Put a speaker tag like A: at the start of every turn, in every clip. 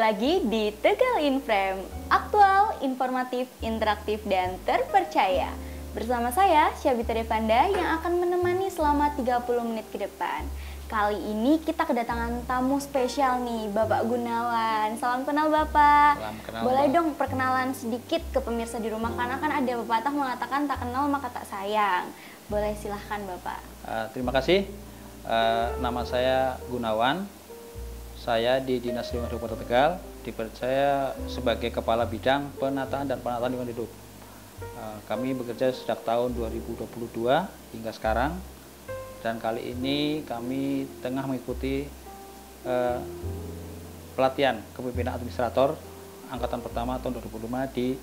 A: lagi di Tegal Inframe, aktual, informatif, interaktif, dan terpercaya. Bersama saya, Syabita Devanda yang akan menemani selama 30 menit ke depan. Kali ini kita kedatangan tamu spesial nih, Bapak Gunawan. Salam kenal Bapak.
B: Salam kenal,
A: Boleh
B: Mbak.
A: dong perkenalan sedikit ke pemirsa di rumah, karena kan ada pepatah mengatakan tak kenal maka tak sayang. Boleh silahkan Bapak.
B: Terima kasih. Nama saya Gunawan. Saya di Dinas Lingkungan Hidup Kota Tegal dipercaya sebagai Kepala Bidang Penataan dan Penataan Lingkungan Hidup. Kami bekerja sejak tahun 2022 hingga sekarang, dan kali ini kami tengah mengikuti pelatihan kepemimpinan administrator angkatan pertama tahun 2005 di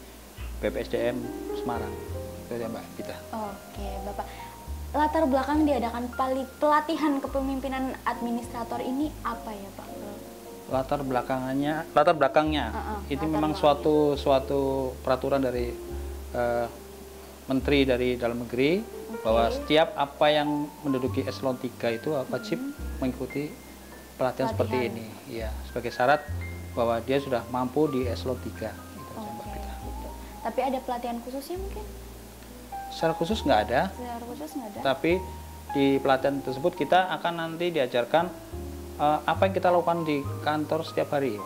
B: BPSDM Semarang. Itu ya Mbak Gita.
A: Oke Bapak, latar belakang diadakan pelatihan kepemimpinan administrator ini apa ya Pak?
B: Latar belakangnya itu
A: latar
B: memang
A: belakangnya.
B: suatu peraturan dari Menteri dari Dalam Negeri, bahwa setiap apa yang menduduki eselon 3 itu wajib mengikuti pelatihan seperti ini, ya, sebagai syarat bahwa dia sudah mampu di eselon 3 gitu aja, Mbak Gita.
A: Gitu. Tapi ada pelatihan khususnya mungkin?
B: Secara khusus nggak ada,
A: Secara khusus nggak ada.
B: tapi di pelatihan tersebut kita akan nanti diajarkan apa yang kita lakukan di kantor setiap hari.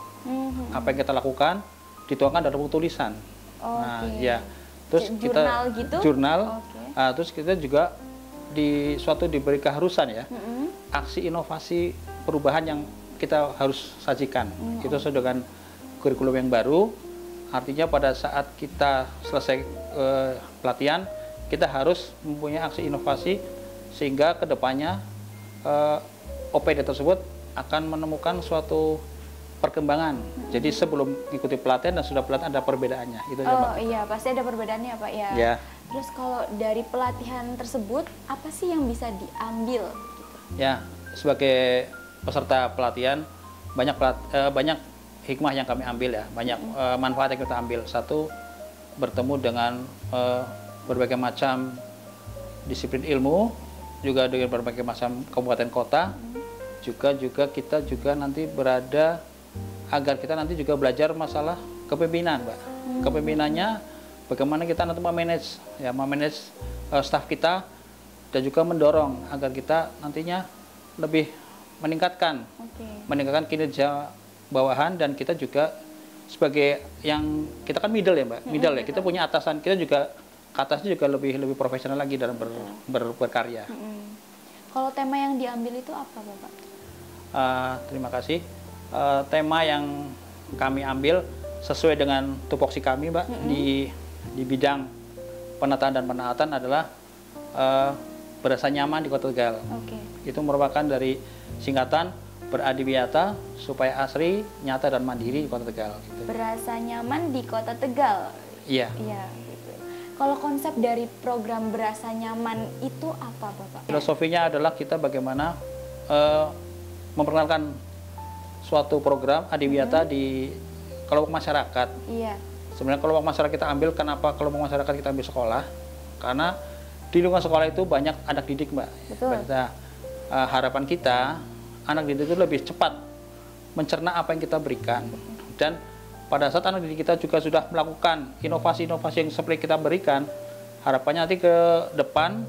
B: Apa yang kita lakukan dituangkan dalam buku tulisan. Nah, ya, terus
A: jurnal
B: kita
A: gitu?
B: jurnal, terus kita juga diberi keharusan ya, aksi inovasi perubahan yang kita harus sajikan. Itu sesuai dengan kurikulum yang baru. Artinya pada saat kita selesai pelatihan, kita harus mempunyai aksi inovasi sehingga kedepannya OPD tersebut akan menemukan suatu perkembangan. Jadi sebelum mengikuti pelatihan dan sudah pelatihan ada perbedaannya. Itu aja, Mbak.
A: Iya, pasti ada perbedaannya Pak ya.
B: Ya.
A: Terus kalau dari pelatihan tersebut apa sih yang bisa diambil?
B: Ya, sebagai peserta pelatihan banyak hikmah yang kami ambil ya, banyak manfaat yang kita ambil. Satu, bertemu dengan berbagai macam disiplin ilmu, juga dengan berbagai macam kabupaten kota. Juga kita juga nanti berada agar kita nanti juga belajar masalah kepemimpinan, Mbak. Kepemimpinannya bagaimana kita nanti memanage staf kita, dan juga mendorong agar kita nantinya lebih meningkatkan kinerja bawahan, dan kita juga sebagai yang kita kan middle ya Mbak, middle ya, kita punya atasan, kita juga ke atasnya juga lebih profesional lagi dalam berkarya.
A: Kalau tema yang diambil itu apa Bapak?
B: Terima kasih. Tema yang kami ambil sesuai dengan tupoksi kami, Mbak, di bidang penataan dan penaatan adalah berasa nyaman di Kota Tegal. Itu merupakan dari singkatan beradiwiyata supaya asri, nyata, dan mandiri di Kota Tegal. Gitu.
A: Berasa nyaman di Kota Tegal.
B: Iya.
A: Iya. Gitu. Kalau konsep dari program berasa nyaman itu apa, Bapak?
B: Filosofinya adalah kita bagaimana memperkenalkan suatu program adiwiyata di kelompok masyarakat.
A: Iya.
B: Sebenarnya kelompok masyarakat kita ambil, kenapa kelompok masyarakat kita ambil sekolah? Karena di lingkungan sekolah itu banyak anak didik, Mbak.
A: Betul.
B: Harapan kita, anak didik itu lebih cepat mencerna apa yang kita berikan. Dan pada saat anak didik kita juga sudah melakukan inovasi-inovasi yang seperti kita berikan, harapannya nanti ke depan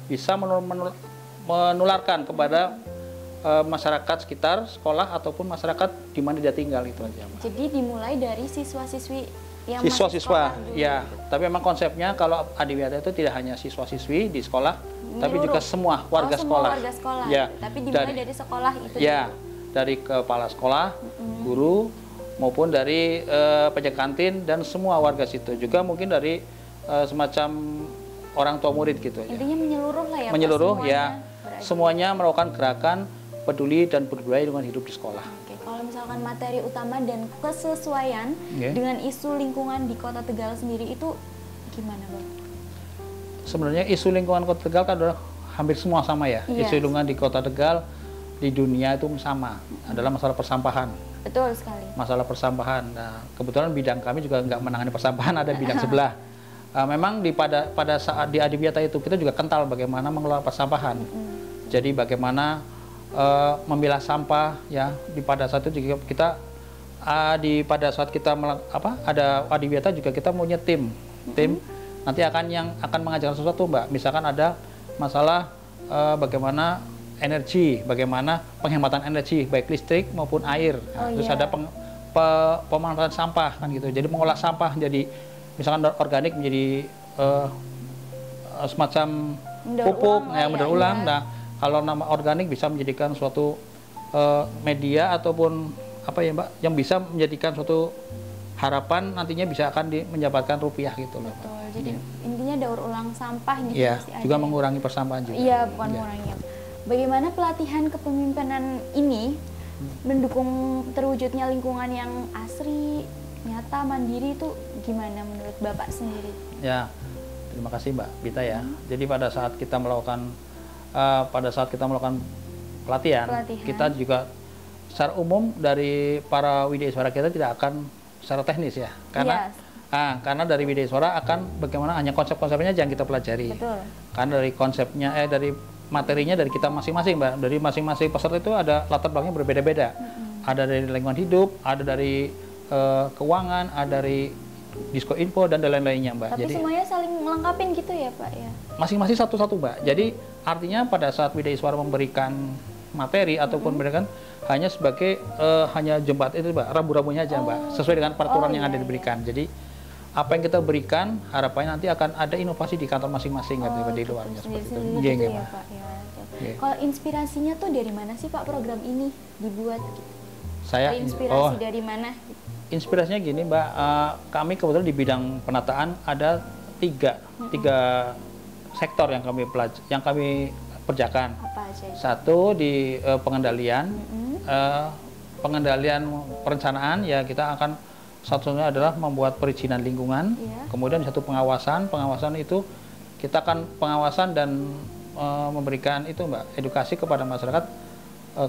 B: bisa menularkan kepada masyarakat sekitar sekolah ataupun masyarakat di mana dia tinggal, itu aja.
A: Jadi dimulai dari siswa-siswi yang
B: siswa-siswa, ya. Tapi memang konsepnya kalau adiwiyata itu tidak hanya siswa-siswi di sekolah, tapi juga semua warga sekolah.
A: Warga sekolah.
B: Ya.
A: Tapi dimulai dari sekolah itu.
B: Ya, dari kepala sekolah, guru, maupun dari penjaga kantin dan semua warga situ. Juga mungkin dari semacam orang tua murid gitu aja.
A: Intinya menyeluruh lah ya.
B: Menyeluruh,
A: Pak,
B: ya. Semuanya melakukan gerakan peduli dan berdaya dengan hidup di sekolah.
A: Kalau misalkan materi utama dan kesesuaian dengan isu lingkungan di Kota Tegal sendiri itu gimana, Bang?
B: Sebenarnya isu lingkungan Kota Tegal kan adalah hampir semua sama ya.
A: Yes.
B: Isu lingkungan di Kota Tegal di dunia itu sama, adalah masalah persampahan.
A: Betul sekali.
B: Masalah persampahan. Nah, kebetulan bidang kami juga nggak menangani persampahan, ada bidang sebelah. Memang pada saat di adiwiyata itu kita juga kental bagaimana mengelola persampahan. Jadi bagaimana memilah sampah ya, pada saat itu juga kita pada saat kita ada adiwiyata juga kita punya tim nanti yang akan mengajarkan sesuatu Mbak. Misalkan ada masalah bagaimana energi, bagaimana penghematan energi baik listrik maupun air. Terus ada pemanfaatan sampah kan gitu. Jadi mengolah sampah jadi misalkan organik menjadi semacam pupuk yang mendaur ulang. Nah, kalau nama organik bisa menjadikan suatu media ataupun apa ya Mbak, yang bisa menjadikan suatu harapan nantinya bisa akan mendapatkan rupiah gitu loh.
A: Betul. Jadi intinya daur ulang sampah gitu.
B: Iya, juga mengurangi persampahan juga.
A: Iya, bukan mengurangi. Bagaimana pelatihan kepemimpinan ini mendukung terwujudnya lingkungan yang asri, nyata, mandiri itu gimana menurut Bapak sendiri?
B: Ya, terima kasih Mbak Bita ya. Jadi pada saat kita melakukan pelatihan, kita juga secara umum dari para widyaswara kita tidak akan secara teknis ya, karena dari widyaswara akan bagaimana hanya konsep-konsepnya yang kita pelajari.
A: Betul.
B: Karena dari konsepnya dari materinya dari kita masing-masing Mbak, dari masing-masing peserta itu ada latar belakangnya berbeda-beda. Ada dari lingkungan hidup, ada dari keuangan, ada dari disko info dan lain-lainnya Mbak.
A: Tapi jadi semuanya saling melengkapin gitu ya Pak ya? Masing-masing
B: satu-satu Mbak. Jadi artinya pada saat widyaswara memberikan materi ataupun memberikan hanya sebagai hanya jembatan itu Mbak, rambu-rambunya aja Mbak, sesuai dengan peraturan yang ada diberikan. Jadi apa yang kita berikan harapannya nanti akan ada inovasi di kantor masing-masing gitu di luarnya seperti itu.
A: Gitu ya Pak ya. Kalau inspirasinya tuh dari mana sih Pak program ini dibuat? Inspirasi dari mana?
B: Inspirasinya gini Mbak, kami kebetulan di bidang penataan ada tiga sektor yang kami kerjakan.
A: Apa aja?
B: Satu di pengendalian, pengendalian perencanaan ya kita akan satunya adalah membuat perizinan lingkungan. Kemudian satu pengawasan itu kita akan pengawasan dan memberikan itu Mbak edukasi kepada masyarakat,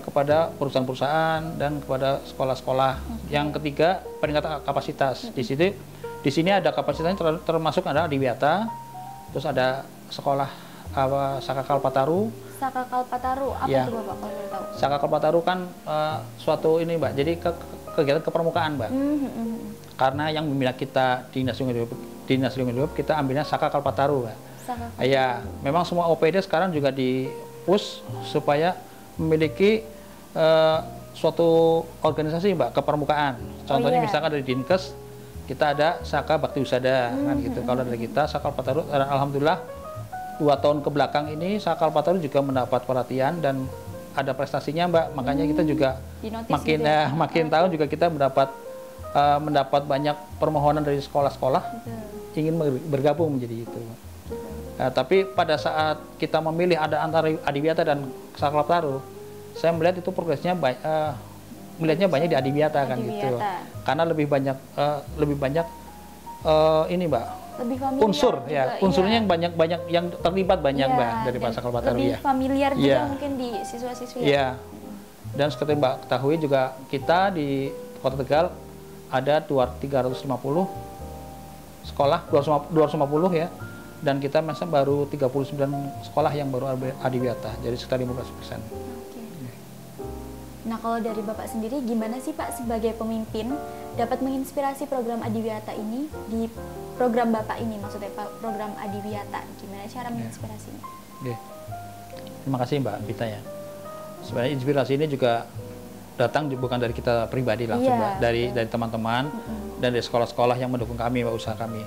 B: kepada perusahaan-perusahaan dan kepada sekolah-sekolah. Yang ketiga peningkatan kapasitas. Di sini ada kapasitasnya termasuk ada adiwiyata, terus ada sekolah Saka Kalpataru.
A: Saka Kalpataru apa itu Bapak kalau boleh tahu? Saka
B: Kalpataru kan suatu ini Mbak, jadi kegiatan kepermukaan Mbak. Karena yang membina kita Dinas Lingkungan Hidup kita ambilnya Saka Kalpataru Mbak. Ya, memang semua OPD sekarang juga di push supaya memiliki suatu organisasi Mbak kepermukaan. Contohnya misalkan dari Dinkes kita ada Saka Bakti Wisada kan gitu. Kalau dari kita Saka Kalpataru alhamdulillah 2 tahun ke belakang ini Saka Kalpataru juga mendapat perhatian dan ada prestasinya Mbak. Makanya kita juga makin tahun juga kita mendapat banyak permohonan dari sekolah-sekolah ingin bergabung menjadi itu. Tapi pada saat kita memilih ada antara adiwiyata dan Saka Kalpataru, saya melihat itu progresnya melihatnya banyak di adiwiyata kan gitu. Karena lebih banyak ini Mbak. Unsur ya, unsurnya yang banyak yang terlibat banyak Mbak dari Saka Kalpataru ya.
A: Lebih familiar juga mungkin di siswa-siswi
B: ya. Dan seperti Mbak ketahui juga kita di Kota Tegal ada 350 sekolah, 250 ya. Dan kita masih baru 39 sekolah yang baru adiwiyata, jadi sekitar 15%.
A: Nah, kalau dari Bapak sendiri gimana sih Pak sebagai pemimpin dapat menginspirasi program adiwiyata ini di program Bapak ini, maksudnya Pak program adiwiyata, gimana cara menginspirasinya?
B: Terima kasih Mbak Bita ya. Sebenarnya inspirasi ini juga datang bukan dari kita pribadi langsung Mbak, dari teman-teman dan dari sekolah-sekolah yang mendukung kami Mbak, usaha kami.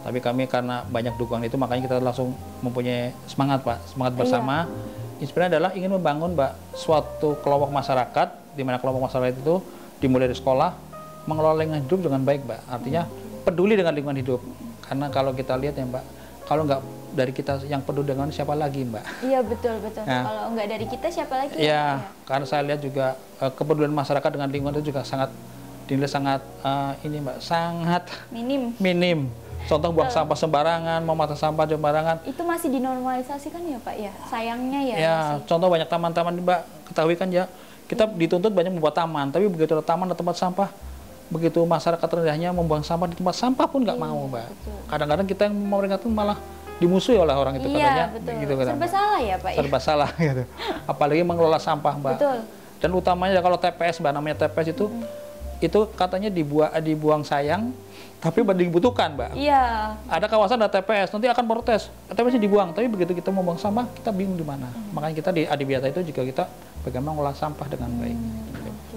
B: Tapi kami karena banyak dukungan itu makanya kita langsung mempunyai semangat Pak, semangat bersama. Inspirasi adalah ingin membangun Mbak suatu kelompok masyarakat, di mana kelompok masyarakat itu dimulai dari sekolah, mengelola lingkungan hidup dengan baik Mbak. Artinya peduli dengan lingkungan hidup. Karena kalau kita lihat ya Mbak, kalau nggak dari kita yang peduli dengan siapa lagi Mbak?
A: Iya betul. Nah, kalau nggak dari kita siapa lagi?
B: Iya, karena saya lihat juga kepedulian masyarakat dengan lingkungan itu juga dinilai sangat ini Mbak, sangat minim. Contoh buang sampah sembarangan, mematah sampah sembarangan.
A: Itu masih dinormalisasikan ya Pak ya? Sayangnya ya.
B: Ya, contoh banyak taman-taman Mbak, ketahui kan ya, kita dituntut banyak membuat taman, tapi begitu ada taman, ada tempat sampah, begitu masyarakat rendahnya membuang sampah di tempat sampah pun nggak mau Mbak. Kadang-kadang kita yang memerintah itu malah dimusuhi oleh orang itu katanya. Gitu,
A: serba salah ya Pak ya?
B: Serba salah gitu. Apalagi mengelola sampah Mbak.
A: Betul.
B: Dan utamanya kalau TPS Mbak, namanya TPS itu itu katanya dibuang sayang, tapi dibutuhkan, Mbak.
A: Iya.
B: Ada kawasan ada TPS, nanti akan protes, TPS-nya dibuang, tapi begitu kita mau buang sampah, kita bingung di mana. Makanya kita di Adiwiyata itu juga kita bagaimana mengolah sampah dengan baik.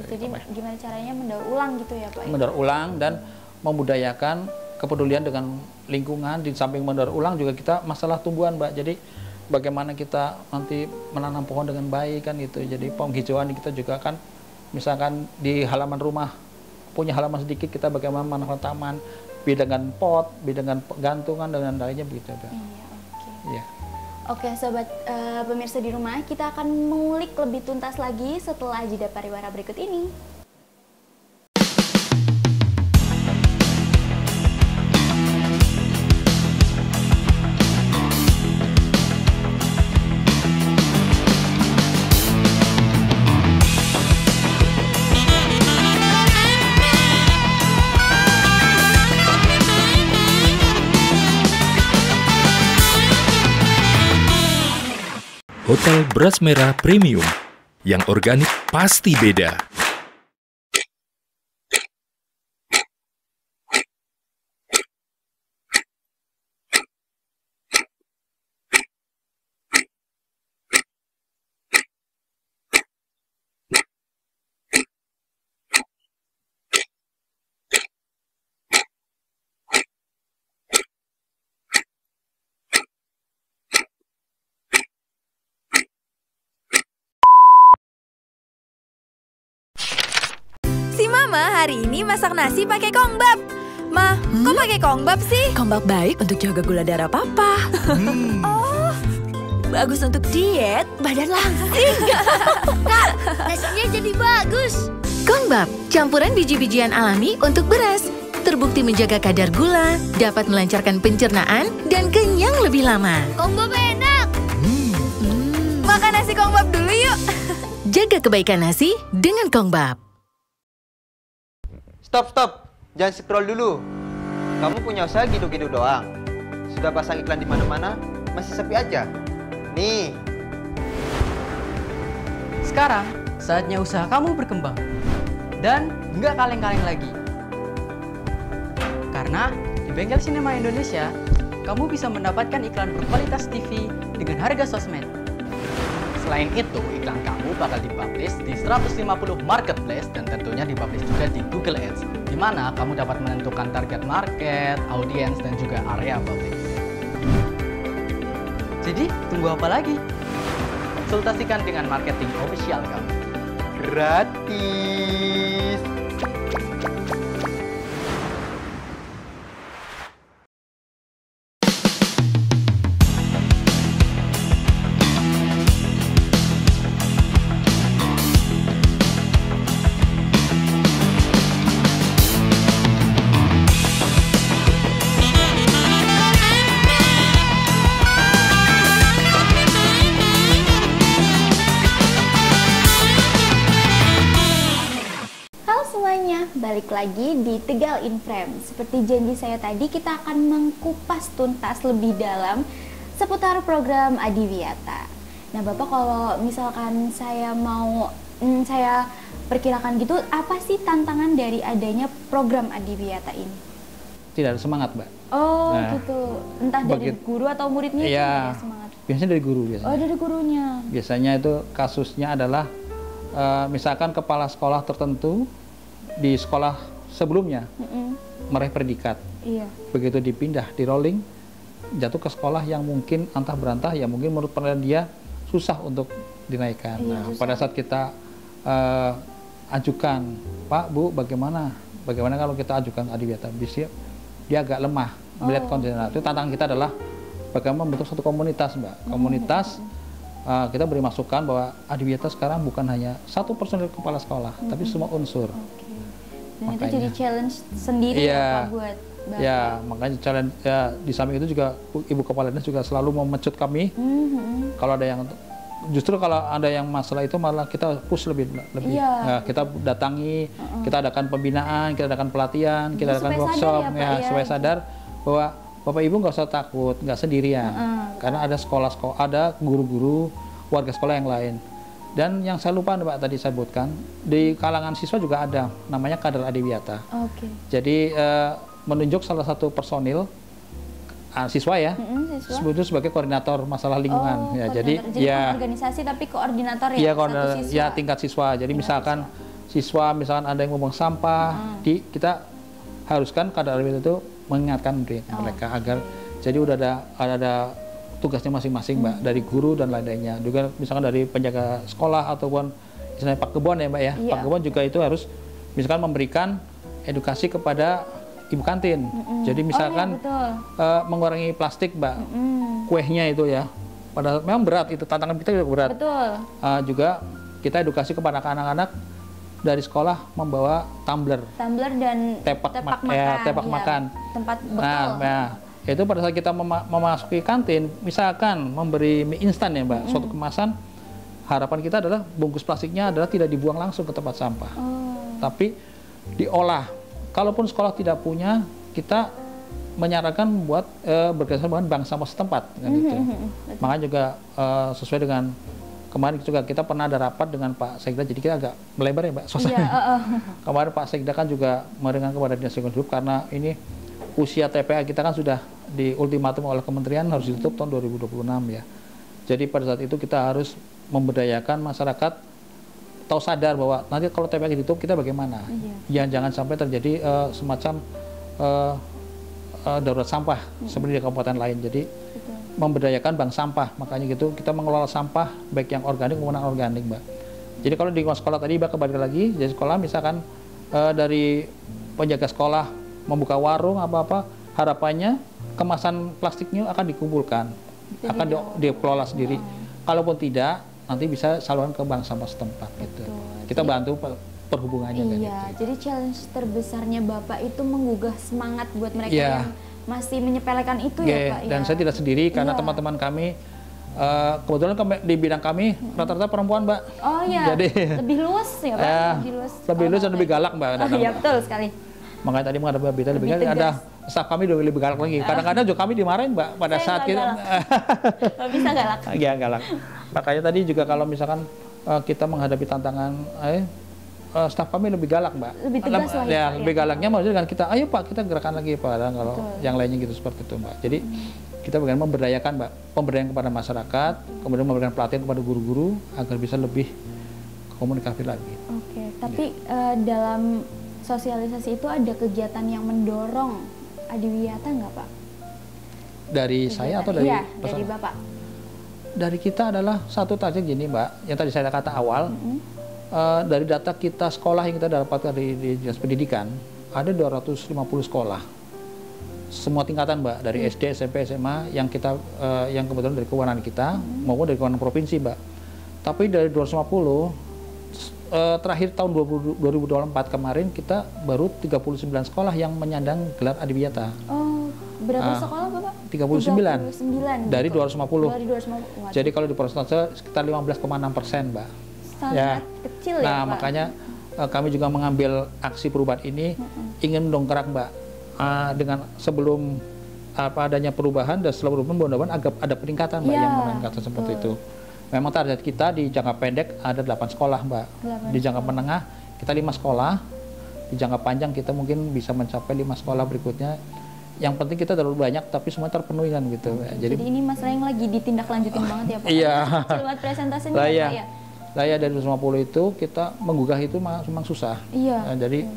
A: Jadi gimana caranya mendaur ulang gitu ya, Pak?
B: Mendaur ulang dan membudayakan kepedulian dengan lingkungan. Di samping mendaur ulang juga kita masalah tumbuhan, Mbak. Jadi bagaimana kita nanti menanam pohon dengan baik kan itu. Jadi penghijauan kita juga kan, misalkan di halaman rumah punya halaman sedikit, kita bagaimana menanam taman, dengan pot, dengan gantungan dan lainnya begitu, Mbak.
A: Iya, oke.
B: Iya.
A: Oke, sobat pemirsa di rumah, kita akan mengulik lebih tuntas lagi setelah jeda pariwara berikut ini.
C: Hotel Beras Merah Premium, yang organik pasti beda.
D: Si Mama hari ini masak nasi pakai kongbab. Ma, kok pakai kongbab sih?
E: Kongbab baik untuk jaga gula darah Papa.
D: Oh, bagus untuk diet, badan langsing.
F: Kak, nasinya jadi bagus.
E: Kongbab, campuran biji-bijian alami untuk beras. Terbukti menjaga kadar gula, dapat melancarkan pencernaan, dan kenyang lebih lama.
F: Kongbab enak.
D: Makan nasi kongbab dulu yuk.
E: Jaga kebaikan nasi dengan Kongbab.
G: Stop. Jangan scroll dulu. Kamu punya usaha gitu-gitu doang. Sudah pasang iklan di mana-mana, masih sepi aja. Nih.
H: Sekarang, saatnya usaha kamu berkembang. Dan nggak kaleng-kaleng lagi. Karena di Bengkel Sinema Indonesia, kamu bisa mendapatkan iklan berkualitas TV dengan harga sosmed. Selain itu, iklan kamu bakal dipublish di 150 marketplace dan tentunya dipublish juga di Google Ads, di mana kamu dapat menentukan target market, audiens, dan juga area publik. Jadi, tunggu apa lagi? Konsultasikan dengan marketing official kamu.
G: Gratis.
A: Balik lagi di Tegal in Frame. Seperti janji saya tadi, kita akan mengkupas tuntas lebih dalam seputar program Adiwiyata. Nah, Bapak, kalau misalkan saya mau saya perkirakan gitu, apa sih tantangan dari adanya program Adiwiyata ini?
B: Tidak ada semangat, Mbak.
A: Oh,
B: Nah,
A: gitu. Entah dari guru atau muridnya itu
B: Iya,
A: ada semangat.
B: biasanya dari guru biasanya.
A: Oh, dari gurunya.
B: Biasanya itu kasusnya adalah misalkan kepala sekolah tertentu di sekolah sebelumnya meraih predikat.
A: Iya.
B: Begitu dipindah, di rolling, jatuh ke sekolah yang mungkin antah berantah, ya mungkin menurut penilaian dia susah untuk dinaikkan.
A: Iya,
B: Nah,
A: susah.
B: pada saat kita ajukan, Pak, Bu, bagaimana kalau kita ajukan Adiwiyata? Dia agak lemah melihat kondisi. Nah, itu tantangan kita adalah bagaimana membentuk satu komunitas, Mbak. Komunitas kita beri masukan bahwa Adiwiyata sekarang bukan hanya satu personil kepala sekolah, tapi semua unsur.
A: Dan itu
B: Makanya.
A: jadi challenge sendiri
B: Iya.
A: ya, Pak, buat Bapak.
B: Ya, makanya challenge ya, di samping itu juga Ibu Kepala Dinas juga selalu memecut kami. Kalau ada yang justru kalau ada yang masalah itu malah kita push lebih.
A: Iya.
B: Ya, kita datangi, kita adakan pembinaan, kita adakan pelatihan, kita
A: Jadi
B: adakan
A: supaya
B: workshop
A: sadar ya, Pak, ya,
B: supaya
A: gitu.
B: sadar bahwa Bapak Ibu nggak usah takut, nggak sendirian. Karena ada sekolah-sekolah, ada guru-guru warga sekolah yang lain. Dan yang saya lupa Mbak tadi saya sebutkan, di kalangan siswa juga ada namanya kader adiwiyata.
A: Oke.
B: Jadi menunjuk salah satu personil siswa ya,
A: Siswa.
B: itu sebagai koordinator masalah lingkungan. Ya, jadi
A: bukan
B: ya
A: organisasi tapi koordinator ya.
B: iya
A: satu
B: koordinator
A: siswa.
B: ya tingkat siswa. Jadi misalkan siswa misalkan ada yang membuang sampah, kita haruskan kader adiwiyata itu mengingatkan mereka agar jadi udah ada tugasnya masing-masing Mbak, dari guru dan lain-lainnya. Juga misalkan dari penjaga sekolah ataupun misalnya Pak Kebon ya Mbak ya.
A: Iya.
B: Pak Kebon juga itu harus misalkan memberikan edukasi kepada ibu kantin. Jadi misalkan mengurangi plastik Mbak, kuehnya itu ya. Padahal memang berat itu, tantangan kita juga berat.
A: Betul.
B: Juga kita edukasi kepada anak-anak dari sekolah membawa tumbler
A: Dan
B: tepak
A: makan.
B: tepak
A: Iya,
B: makan.
A: Tempat bekal.
B: Nah, itu pada saat kita memasuki kantin, misalkan memberi mie instan ya Mbak, suatu kemasan, harapan kita adalah bungkus plastiknya adalah tidak dibuang langsung ke tempat sampah, tapi diolah. Kalaupun sekolah tidak punya, kita menyarankan buat berkaitan dengan bank sampah setempat, kan gitu. Makanya juga sesuai dengan kemarin juga kita pernah ada rapat dengan Pak Sekda, jadi kita agak melebar ya Mbak. Kemarin Pak Sekda kan juga meringan kepada Dinas Lingkungan Hidup karena ini usia TPA kita kan sudah di ultimatum oleh kementerian harus ditutup tahun 2026 ya. Jadi pada saat itu kita harus memberdayakan masyarakat tahu sadar bahwa nanti kalau TPA ditutup kita bagaimana. Jangan sampai terjadi semacam darurat sampah seperti di kabupaten lain. Jadi memberdayakan bank sampah, makanya gitu kita mengelola sampah baik yang organik maupun non-organik Mbak. Jadi kalau di sekolah tadi Mbak kembali lagi, jadi sekolah misalkan dari penjaga sekolah membuka warung apa-apa, harapannya kemasan plastiknya akan dikumpulkan, akan dikelola sendiri. Kalaupun tidak, nanti bisa salurkan ke bank sampah setempat gitu. Kita bantu perhubungannya.
A: Iya,
B: gitu.
A: jadi challenge terbesarnya Bapak itu menggugah semangat buat mereka yang masih menyepelekan itu ya Pak.
B: Dan saya tidak sendiri karena teman-teman kami kebetulan di bidang kami rata-rata perempuan Mbak.
A: Oh iya. Jadi lebih luas ya Pak.
B: Lebih luas dan lebih galak Mbak.
A: Iya betul sekali.
B: Makanya tadi menghadapi berita lebih galak, ada staf kami lebih galak lagi. Kadang-kadang juga kami dimarahin Mbak pada saat kita
A: nggak bisa galak.
B: Iya galak. Makanya tadi juga kalau misalkan kita menghadapi tantangan, staf kami lebih galak Mbak. Lebih tegas lah ya. Lebih galaknya maksudnya dengan kita, ayo Pak kita gerakan lagi Pak. Kalau yang lainnya gitu seperti itu Mbak. Jadi kita bagaimana memberdayakan Mbak, pemberdayaan kepada masyarakat, kemudian memberikan pelatihan kepada guru-guru agar bisa lebih komunikatif lagi.
A: Oke, tapi dalam sosialisasi itu ada kegiatan yang mendorong adiwiyata nggak Pak?
B: Dari saya atau dari
A: dari Bapak?
B: Dari kita adalah satu target gini Mbak, yang tadi saya kata awal, dari data kita sekolah yang kita dapatkan di Dinas Pendidikan, ada 250 sekolah. Semua tingkatan Mbak, dari SD, SMP, SMA, yang kita yang kebetulan dari kewenangan kita, maupun dari kewenangan provinsi Mbak. Tapi dari 250, terakhir tahun 2024 kemarin kita baru 39 sekolah yang menyandang gelar adiwiyata.
A: Oh, berapa sekolah Bapak?
B: 39 dari 250.
A: Dari 250.
B: Jadi kalau di persentase sekitar 15,6% Mbak.
A: Sangat kecil ya Pak.
B: Nah makanya kami juga mengambil aksi perubahan ini ingin mendongkrak Mbak dengan sebelum adanya perubahan dan setelah perubahan mudah-mudahan ada peningkatan Mbak yang meningkat seperti itu. Memang target kita di jangka pendek ada 8 sekolah Mbak. Di jangka menengah kita 5 sekolah. Di jangka panjang kita mungkin bisa mencapai 5 sekolah berikutnya. Yang penting kita terlalu banyak tapi semua terpenuhi kan gitu.
A: Jadi ini masalah yang lagi ditindaklanjutin banget ya Pak.
B: Iya.
A: Lewat presentasinya Pak ya.
B: Lah ya dari 250 itu kita menggugah itu memang susah.
A: Iya.
B: Nah, jadi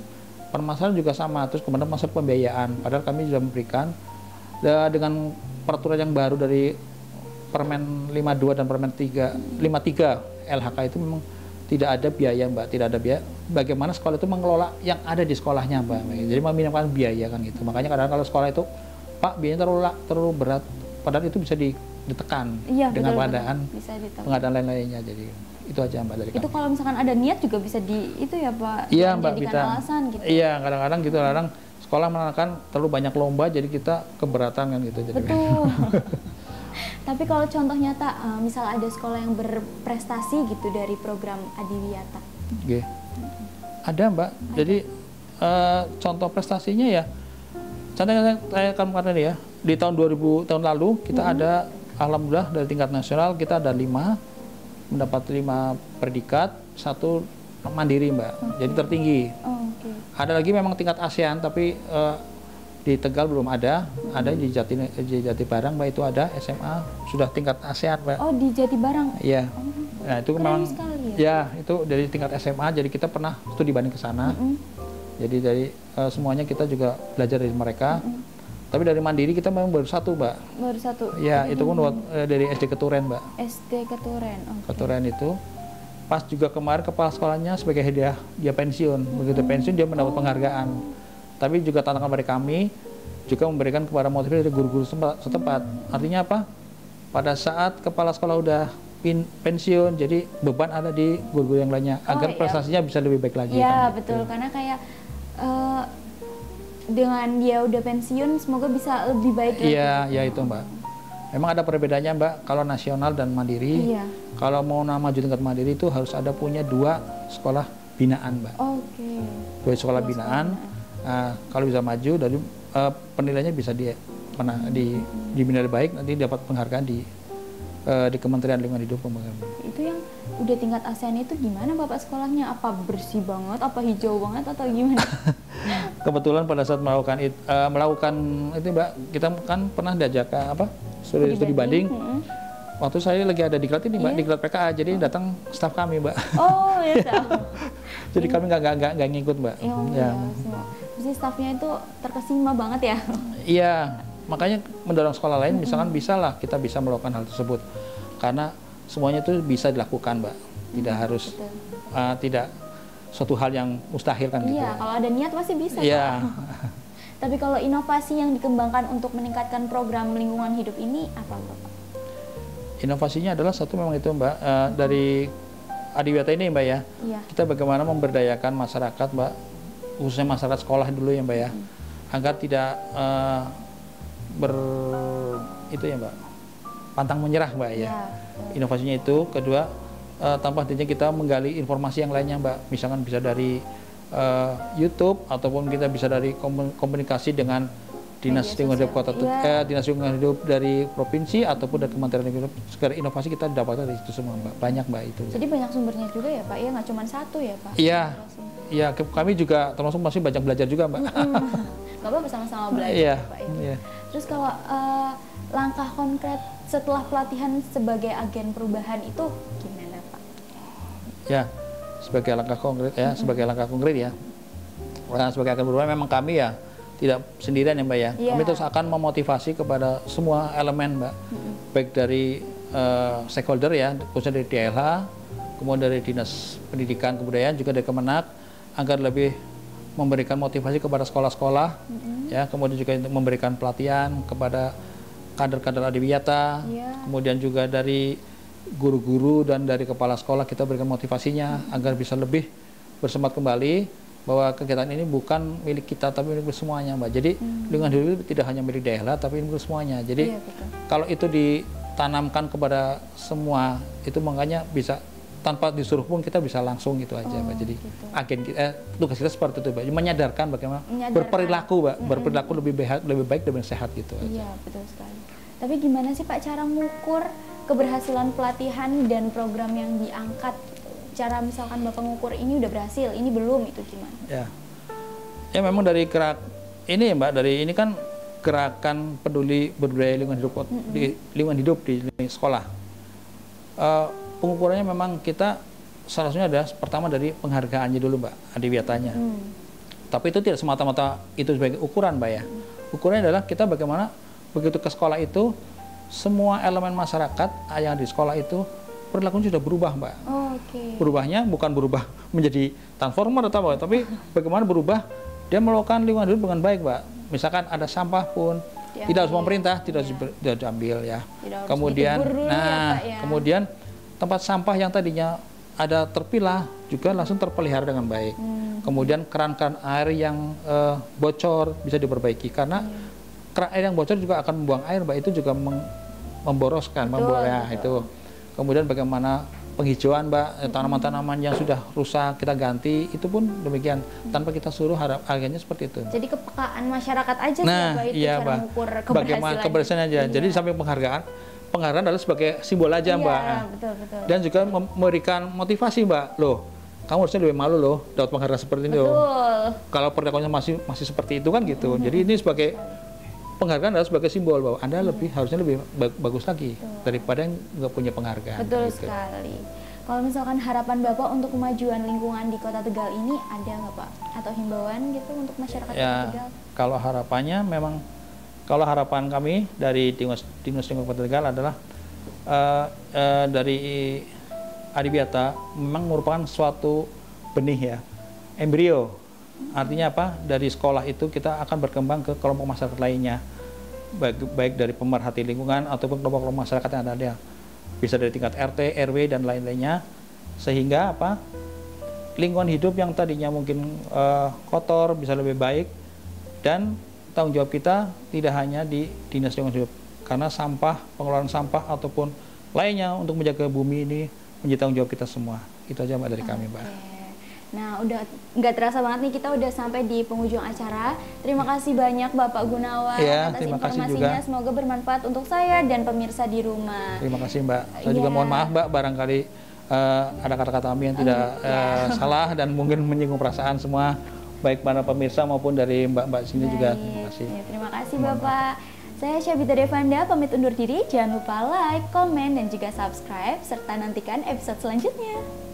B: permasalahan juga sama. Terus kemudian masalah pembiayaan. Padahal kami sudah memberikan dengan peraturan yang baru dari Permen 52 dan Permen 53 LHK itu memang tidak ada biaya Mbak, tidak ada biaya. Bagaimana sekolah itu mengelola yang ada di sekolahnya Mbak. Jadi meminimkan biaya kan gitu. Makanya kadang kalau sekolah itu Pak biayanya terlalu berat, padahal itu bisa ditekan dengan pengadaan lain-lainnya. Jadi itu aja Mbak dari kami.
A: Itu kalau misalkan ada niat juga bisa itu ya Pak.
B: Iya Mbak, bisa.
A: Alasan gitu.
B: Iya kadang-kadang gitu kadang sekolah menekan terlalu banyak lomba jadi kita keberatan kan gitu. Jadi
A: betul. Tapi kalau contoh nyata, misal ada sekolah yang berprestasi gitu dari program adiwiyata.
B: Oke. Ada Mbak. Jadi contoh prestasinya ya, contohnya saya akan mengatakan ya, di tahun 2000 tahun lalu kita ada alhamdulillah dari tingkat nasional kita ada 5 mendapat 5 predikat, 1 mandiri Mbak, jadi tertinggi. Ada lagi memang tingkat ASEAN, tapi di Tegal belum ada di Jatibarang Mbak, itu ada SMA sudah tingkat ASEAN Mbak.
A: Oh, di Jatibarang?
B: Iya. Nah itu memang
A: sekali,
B: ya itu dari tingkat SMA, jadi kita pernah studi banding ke sana. Jadi dari semuanya kita juga belajar dari mereka. Tapi dari mandiri kita memang baru 1 Mbak.
A: Baru 1?
B: Ya, itu pun dari SD Keturen Mbak.
A: SD Keturen,
B: Keturen itu. Pas juga kemarin kepala sekolahnya sebagai hadiah dia pensiun. Begitu pensiun dia mendapat penghargaan. Tapi juga tantangan dari kami juga memberikan kepada motivasi dari guru-guru setempat. Artinya apa? Pada saat kepala sekolah udah pensiun, jadi beban ada di guru-guru yang lainnya agar prestasinya bisa lebih baik lagi.
A: Iya, betul. Karena kayak dengan dia udah pensiun, semoga bisa lebih baik lagi.
B: Iya, ya itu Mbak. Memang ada perbedaannya Mbak, kalau nasional dan mandiri.
A: Iya.
B: Kalau mau maju tingkat mandiri itu harus ada punya 2 sekolah binaan Mbak.
A: Oke.
B: 2 sekolah binaan. Kalau bisa maju dari penilaiannya bisa dinilai baik, nanti dapat penghargaan di Kementerian Lingkungan Hidup.
A: Itu yang udah tingkat ASEAN itu gimana Bapak sekolahnya? Apa bersih banget, apa hijau banget, atau gimana?
B: Kebetulan pada saat melakukan itu Mbak, kita kan pernah diajak studi banding. Waktu saya lagi ada diklat ini Mbak, diklat PKA, jadi datang staf kami Mbak.
A: Oh ya.
B: Jadi kami nggak ngikut Mbak.
A: Ya. Jadi stafnya itu terkesima banget ya? Iya,
B: makanya mendorong sekolah lain, misalkan kita bisa melakukan hal tersebut, karena semuanya itu bisa dilakukan Mbak, tidak harus tidak suatu hal yang mustahil kan gitu.
A: Iya, kalau ada niat pasti bisa.
B: Iya.
A: Tapi kalau inovasi yang dikembangkan untuk meningkatkan program lingkungan hidup ini apa Bapak?
B: Inovasinya adalah satu memang itu Mbak, dari Adiwiyata ini Mbak ya, kita bagaimana memberdayakan masyarakat Mbak, khususnya masyarakat sekolah dulu ya Mbak ya, agar tidak Mbak, pantang menyerah Mbak ya. Inovasinya itu. Kedua, tanpa hentinya kita menggali informasi yang lainnya Mbak, misalkan bisa dari YouTube ataupun kita bisa dari komunikasi dengan Dinas Lingkungan Hidup Kota, Dinas Lingkungan Hidup dari provinsi ataupun dari Kementerian Lingkungan Hidup. Segala inovasi kita dapatkan dari itu semua Mbak, banyak Mbak itu.
A: Jadi banyak sumbernya juga ya Pak, ya nggak cuma 1 ya Pak?
B: Iya, kami juga termasuk masih banyak belajar juga Mbak.
A: Bapak bersama-sama belajar Pak ya.
B: Iya.
A: Terus kalau langkah konkret setelah pelatihan sebagai agen perubahan itu gimana Pak?
B: Ya, sebagai langkah konkret ya, sebagai agen perubahan memang kami ya tidak sendirian ya Mbak ya. Kami terus akan memotivasi kepada semua elemen Mbak, baik dari stakeholder ya, khususnya dari DLH, kemudian dari Dinas Pendidikan Kebudayaan, juga dari Kemenak, agar lebih memberikan motivasi kepada sekolah-sekolah, ya, kemudian juga memberikan pelatihan kepada kader-kader Adiwiyata, kemudian juga dari guru-guru dan dari kepala sekolah kita berikan motivasinya agar bisa lebih bersemangat kembali bahwa kegiatan ini bukan milik kita tapi milik semuanya Mbak. Jadi lingkungan hidup itu tidak hanya milik daerah tapi milik semuanya. Jadi kalau itu ditanamkan kepada semua, itu makanya bisa tanpa disuruh pun kita bisa langsung gitu aja Mbak. Jadi agen tugas kita seperti itu Mbak, menyadarkan bagaimana berperilaku Mbak, berperilaku lebih baik lebih sehat gitu aja.
A: Iya, betul sekali. Tapi gimana sih Pak cara mengukur keberhasilan pelatihan dan program yang diangkat? Cara misalkan Bapak ngukur ini udah berhasil, ini belum, itu gimana? Ya memang dari ini Mbak, dari ini kan gerakan peduli berbudaya lingkungan hidup di sekolah. Pengukurannya memang kita seharusnya ada pertama dari penghargaannya dulu Mbak, Adiwiyatanya. Tapi itu tidak semata-mata itu sebagai ukuran Mbak ya. Ukurannya adalah kita bagaimana begitu ke sekolah itu semua elemen masyarakat yang di sekolah itu perilakunya sudah berubah Mbak. Berubahnya bukan berubah menjadi transformer atau apa, tapi bagaimana berubah dia melakukan lingkungan hidup dengan baik Mbak. Misalkan ada sampah pun tidak harus pemerintah, tidak diambil ya. Kemudian kemudian tempat sampah yang tadinya ada terpilah juga langsung terpelihara dengan baik. Kemudian keran-keran air yang bocor bisa diperbaiki, karena keran air yang bocor juga akan membuang air Mbak, itu juga memboroskan, itu. Kemudian bagaimana penghijauan Mbak, tanaman-tanaman yang sudah rusak kita ganti, itu pun demikian tanpa kita suruh, harganya seperti itu. Jadi kepekaan masyarakat aja Pak itu cara mengukur keberhasilan.
B: Bagaimana keberhasilan aja. Jadi sampai penghargaan penghargaan adalah sebagai simbol aja,
A: Iya,
B: Mbak.
A: betul.
B: Dan juga memberikan motivasi, Mbak. Loh, kamu harusnya lebih malu loh dapat penghargaan seperti ini loh.
A: Betul.
B: Kalau perlakuannya masih seperti itu kan gitu. Jadi ini sebagai penghargaan adalah sebagai simbol bahwa Anda harusnya lebih bagus lagi daripada yang nggak punya penghargaan.
A: Betul
B: gitu.
A: sekali. Kalau misalkan harapan Bapak untuk kemajuan lingkungan di Kota Tegal ini ada nggak Pak? Atau himbauan gitu untuk masyarakat Kota Tegal?
B: Kalau harapannya memang, kalau harapan kami dari Dinas Lingkungan Kota Tegal adalah dari Adiwiyata memang merupakan suatu benih ya, embrio. Artinya apa? Dari sekolah itu kita akan berkembang ke kelompok masyarakat lainnya, baik dari pemerhati lingkungan ataupun kelompok-kelompok masyarakat yang ada. Bisa dari tingkat RT, RW dan lain-lainnya, sehingga apa? Lingkungan hidup yang tadinya mungkin kotor bisa lebih baik, dan tanggung jawab kita tidak hanya di Dinas Lingkungan Hidup, karena sampah, pengelolaan sampah ataupun lainnya untuk menjaga bumi ini menjadi tanggung jawab kita semua. Itu aja Mbak dari kami, Mbak.
A: Nah, udah nggak terasa banget nih, kita udah sampai di penghujung acara. Terima kasih banyak Bapak Gunawan atas informasinya. Semoga bermanfaat untuk saya dan pemirsa di rumah.
B: Terima kasih Mbak. Saya juga mohon maaf Mbak, barangkali ada kata-kata kami yang tidak salah dan mungkin menyinggung perasaan semua, baik para pemirsa maupun dari Mbak-mbak sini juga. Terima kasih.
A: Ya, terima kasih Bapak. Saya Syabita Devanda pamit undur diri. Jangan lupa like, komen, dan juga subscribe serta nantikan episode selanjutnya.